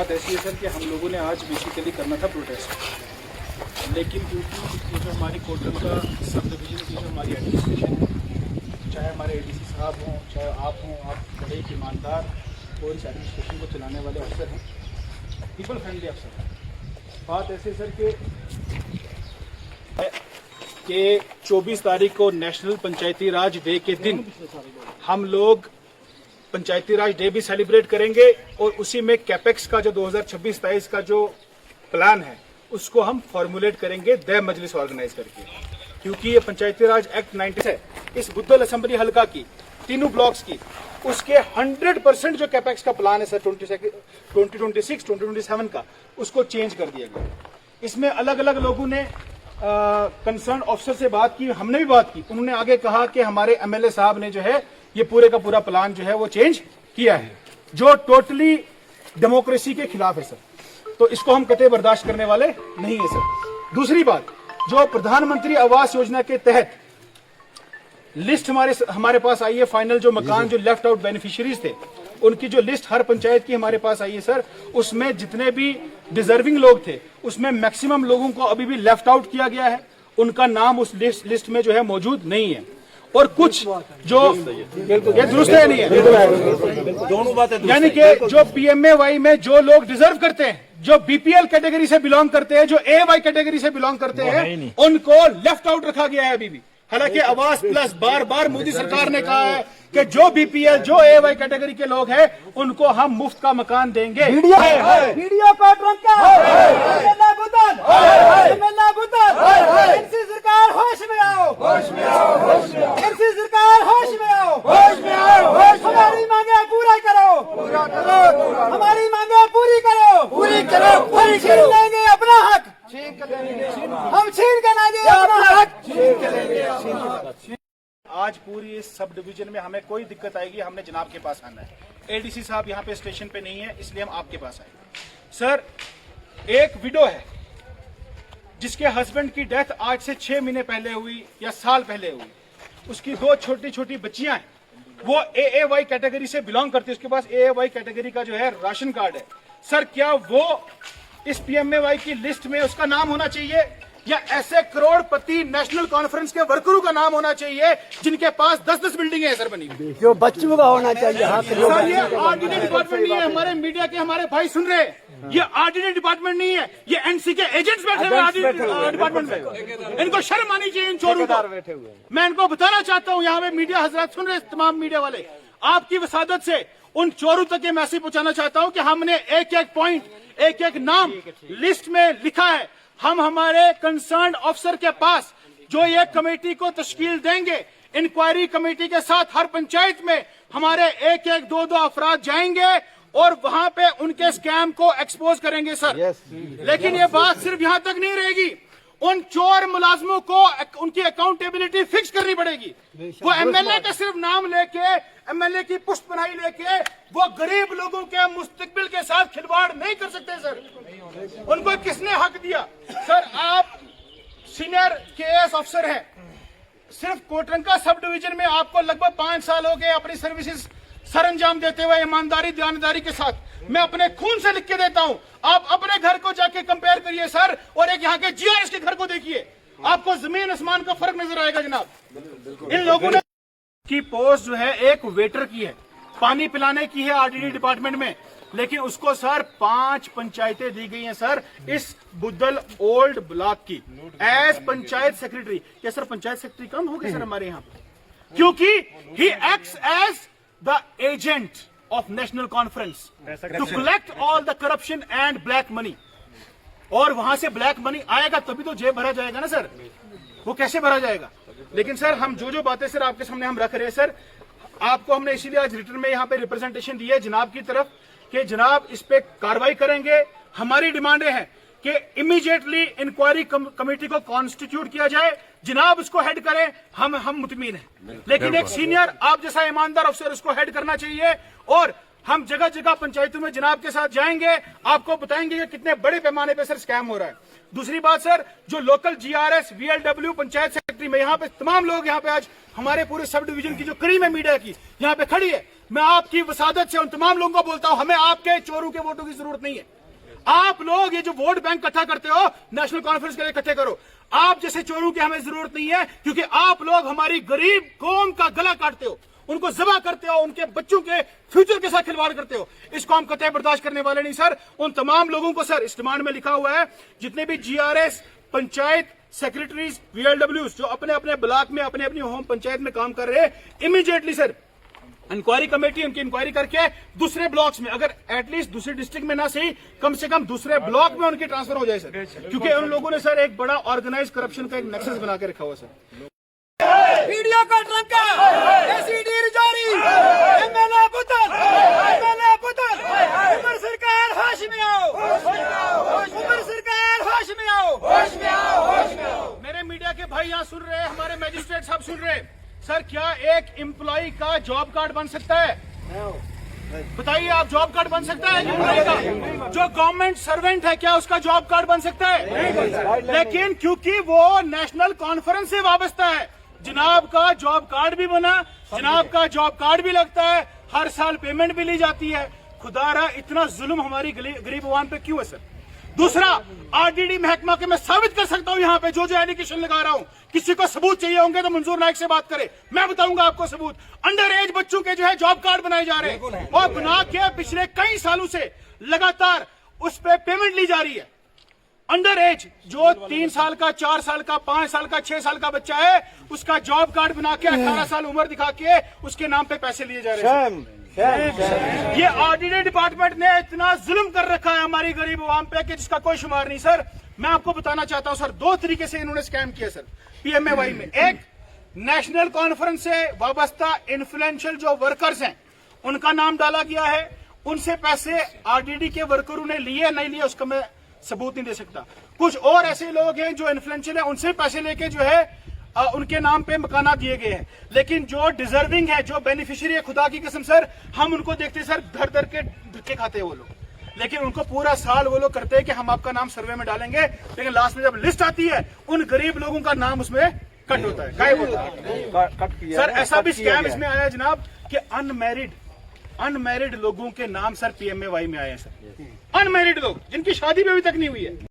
बात ऐसी है सर कि हम लोगों ने आज बेसिकली करना था प्रोटेस्ट, लेकिन क्योंकि ये जो हमारी कोटन का सब डिवीजन की जो हमारी एडमिनिस्ट्रेशन है, चाहे हमारे एडीसी साहब हों, चाहे आप हों, आप बड़े एक ईमानदार और इस एडमिनिस्ट्रेशन को चलाने वाले अफसर हैं, पीपल फ्रेंडली अफसर हैं। बात ऐसे सर कि 24 तारीख को नेशनल पंचायती राज डे के दिन हम लोग पंचायती राज डे भी सेलिब्रेट करेंगे और उसी में कैपेक्स का जो 2026-23 का जो प्लान है उसको हम फॉर्मुलेट करेंगे दे मजलिस ऑर्गेनाइज करके, क्योंकि ये पंचायती राज एक्ट 90 है, इस बुद्धल असेंबली हल्का की तीनों ब्लॉक्स की उसके 100% जो कैपेक्स का प्लान है सर 2026, 2027 का, उसको चेंज कर दिया गया। इसमें अलग अलग लोगों ने कंसर्न ऑफिसर से बात की, हमने भी बात की, उन्होंने आगे कहा कि हमारे एमएलए साहब ने जो है ये पूरे का पूरा प्लान जो है वो चेंज किया है, जो टोटली डेमोक्रेसी के खिलाफ है सर। तो इसको हम कतई बर्दाश्त करने वाले नहीं है सर। दूसरी बात, जो प्रधानमंत्री आवास योजना के तहत लिस्ट हमारे पास आई है, फाइनल जो मकान जो लेफ्ट आउट बेनिफिशियरीज थे उनकी जो लिस्ट हर पंचायत की हमारे पास आई है सर, उसमें जितने भी डिजर्विंग लोग थे उसमें मैक्सिमम लोगों को अभी भी लेफ्ट आउट किया गया है, उनका नाम उस लिस्ट में जो है मौजूद नहीं है। और कुछ जो ये दुरुस्त है नहीं है, दोनों बातें, यानी कि जो पीएमएवाई में जो लोग डिजर्व करते हैं, जो बीपीएल कैटेगरी से बिलोंग करते हैं, जो एवाई कैटेगरी से बिलोंग करते हैं, उनको लेफ्ट आउट रखा गया है अभी भी। हालांकि आवास प्लस बार बार मोदी सरकार ने कहा है कि जो बीपीएल जो एवाई कैटेगरी के लोग हैं उनको हम मुफ्त का मकान देंगे। वीडियो को ट्रंका एनसी सरकार होश में आओ, एनसी सरकार होश में आओ, हमारी मांगे पूरा करो, हमारी मांगे पूरी करो, हम छीन लेंगे अपना हक, हम छीन के लाएंगे अपना हक। आज पूरी इस सब डिवीजन में हमें कोई दिक्कत आएगी, हमने जनाब के पास आना है। एडीसी साहब यहाँ पे स्टेशन पे नहीं है, इसलिए हम आपके पास आए। सर, एक विडो है जिसके हस्बैंड की डेथ आज से 6 महीने पहले हुई या साल पहले हुई, उसकी 2 छोटी छोटी बच्चियां हैं, वो एएवाई कैटेगरी से बिलोंग करती है, उसके पास एएवाई कैटेगरी का जो है राशन कार्ड है। सर, क्या वो इस पीएमएवाई की लिस्ट में उसका नाम होना चाहिए, या ऐसे करोड़पति नेशनल कॉन्फ्रेंस के वर्करों का नाम होना चाहिए जिनके पास 10-10 बिल्डिंगें हैं सर बनी हुई? जो बच्चों का होना चाहिए। सर, ये आरडीडी डिपार्टमेंट नहीं है, हमारे मीडिया के हमारे भाई सुन रहे हैं, ये आरडीडी डिपार्टमेंट नहीं है, ये एनसी के एजेंट्स बैठे हुए आरडीडी डिपार्टमेंट में। इनको शर्म आनी चाहिए इन चोरों को। मैं इनको बताना चाहता हूँ, यहाँ पे मीडिया हजरात सुन रहे हैं, तमाम मीडिया वाले, आपकी वसादत से उन चोरों तक ये मैसेज पहुंचाना चाहता हूँ कि हमने एक एक पॉइंट, एक एक नाम लिस्ट में लिखा है। हम हमारे कंसर्न ऑफिसर के पास जो ये कमेटी को तश्कील देंगे, इंक्वायरी कमेटी के साथ हर पंचायत में हमारे एक एक 2-2 अफराद जाएंगे और वहां पे उनके स्कैम को एक्सपोज करेंगे सर। लेकिन ये बात सिर्फ यहां तक नहीं रहेगी, उन चोर मुलाजमों को उनकी अकाउंटेबिलिटी फिक्स करनी पड़ेगी। वो एमएलए का सिर्फ नाम लेके, एमएलए की पुष्ट बनाई लेके वो गरीब लोगों के मुस्तकबिल के साथ खिलवाड़ नहीं कर सकते सर। उनको किसने हक दिया? सर, आप सीनियर केएस अफसर हैं, सिर्फ कोटरंका सब डिवीजन में आपको लगभग 5 साल हो गए अपनी सर्विसेज सरंजाम देते हुए ईमानदारी दयानदारी के साथ। मैं अपने खून से लिख के देता हूं, आप अपने घर को जाके कंपेयर करिए सर, और एक यहाँ के जीआरएस के घर को देखिए, आपको जमीन आसमान का फर्क नजर आएगा जनाब। इन लोगों ने की पोस्ट जो है एक वेटर की है, पानी पिलाने की है आरडीडी डिपार्टमेंट में, लेकिन उसको सर 5 पंचायतें दी गई हैं सर इस बुद्धल ओल्ड ब्लॉक की एज पंचायत सेक्रेटरी। क्या सर पंचायत सेक्रेटरी कम हो गए सर हमारे यहाँ पे? क्योंकि he acts as the agent of National Conference to collect all the corruption and black money. और वहां से ब्लैक मनी आएगा तभी तो जेब भरा जाएगा ना सर, वो कैसे भरा जाएगा? लेकिन सर, हम जो बातें सर आपके सामने हम रख रहे हैं सर, आपको हमने इसीलिए आज रिटर्न में यहाँ पे रिप्रेजेंटेशन दी है जनाब की तरफ कि जनाब इस पे कार्रवाई करेंगे। हमारी डिमांडें हैं कि इमीडिएटली इंक्वायरी कमेटी को कॉन्स्टिट्यूट किया जाए, जनाब उसको हेड करें, हम मुतमीन हैं। लेकिन एक सीनियर आप जैसा ईमानदार अफसर उसको हेड करना चाहिए, और हम जगह जगह पंचायतों में जनाब के साथ जाएंगे, आपको बताएंगे कि कितने बड़े पैमाने पे सर स्कैम हो रहा है। दूसरी बात सर, जो local GRS, VLW, panchayat secretary में यहाँ पे तमाम लोग यहाँ पे आज हमारे पूरे सब डिवीजन की जो कड़ी में मीडिया की यहाँ पे खड़ी है, मैं आपकी वसादत से उन तमाम लोगों को बोलता हूं, हमें आपके चोरों के वोटों की जरूरत नहीं है। आप लोग ये जो वोट बैंक इकट्ठा करते हो, नेशनल कॉन्फ्रेंस के लिए इकट्ठे करो। आप जैसे चोरों की हमें जरूरत नहीं है, क्योंकि आप लोग हमारी गरीब कौम का गला काटते हो, उनको जबा करते हो, उनके बच्चों के फ्यूचर के साथ खिलवाड़ करते हो। इसको हम कतई बर्दाश्त करने वाले नहीं सर। उन तमाम लोगों को सर, इस डिमांड में लिखा हुआ है, जितने भी GRS, पंचायत सेक्रेटरीज, VLWs जो अपने अपने ब्लॉक में अपने अपनी होम पंचायत में काम कर रहे हैं, इमीडिएटली सर इंक्वायरी कमेटी उनकी इंक्वायरी करके दूसरे ब्लॉक्स में, अगर एटलीस्ट दूसरे डिस्ट्रिक्ट में ना सही, कम से कम दूसरे ब्लॉक में उनकी ट्रांसफर हो जाए सर, क्योंकि उन लोगों ने सर एक बड़ा ऑर्गेनाइज करप्शन का एक नेक्सस बना के रखा हुआ सर। वीडियो का ट्रंका, एसीडी जारी, एमएलए पुतल, उमर सरकार होश में आओ, उमर सरकार होश में आओ। मेरे मीडिया के भाई यहाँ सुन रहे हैं, हमारे मैजिस्ट्रेट साहब सुन रहे हैं सर, क्या एक एम्प्लॉय का जॉब कार्ड बन सकता है? बताइए आप, जॉब कार्ड बन सकता है एम्प्लॉय का? जो गवर्नमेंट सर्वेंट है, क्या उसका जॉब कार्ड बन सकता है? लेकिन क्योंकि वो नेशनल कॉन्फ्रेंस से वाबस्ता है, जनाब का जॉब कार्ड भी बना, जनाब का जॉब कार्ड भी लगता है, हर साल पेमेंट भी ली जाती है। खुदारा इतना जुल्म हमारी गरीब अवाम पे क्यों है सर? दूसरा, RDD महकमा के मैं साबित कर सकता हूं यहाँ पे जो एलिगेशन लगा रहा हूं। किसी को सबूत चाहिए होंगे तो मंजूर नाइक से बात करें, मैं बताऊंगा आपको सबूत। अंडर एज बच्चों के जो है जॉब कार्ड बनाए जा रहे हैं और बना के पिछले कई सालों से लगातार उस पर पेमेंट ली जा रही है। अंडर एज जो 3 साल का, 4 साल का, 5 साल का, 6 साल का बच्चा है, उसका जॉब कार्ड बना के 18 साल उम्र दिखा के उसके नाम पे पैसे लिए जा रहे हैं। ये RDD डिपार्टमेंट ने इतना जुल्म कर रखा है हमारी गरीब अवाम पे कि जिसका कोई शुमार नहीं सर। मैं आपको बताना चाहता हूं सर, 2 तरीके से इन्होंने स्कैम किया सर PMAY में। एक, नेशनल कॉन्फ्रेंस से वाबस्ता इन्फ्लुएंशियल जो वर्कर्स हैं उनका नाम डाला गया है, उनसे पैसे RDD के वर्करों ने लिए नहीं लिए उसका मैं सबूत नहीं दे सकता। कुछ और ऐसे लोग हैं जो इन्फ्लुएंशियल है, उनसे पैसे लेके जो है उनके नाम पे मकाना दिए गए हैं। लेकिन जो डिजर्विंग है, जो बेनिफिशियरी है, खुदा की कसम सर, हम उनको देखते सर धर धर के धक्के खाते हैं वो लोग, लेकिन उनको पूरा साल वो लोग करते हैं कि हम आपका नाम सर्वे में डालेंगे, लेकिन लास्ट में जब लिस्ट आती है उन गरीब लोगों का नाम उसमें कट होता है, गायब होता है। सर ऐसा भी स्कैम इसमें आया है जनाब कि अनमैरिड लोगों के नाम सर PMAY में आए हैं सर। अनमैरिड लोग जिनकी शादी भी अभी तक नहीं हुई है।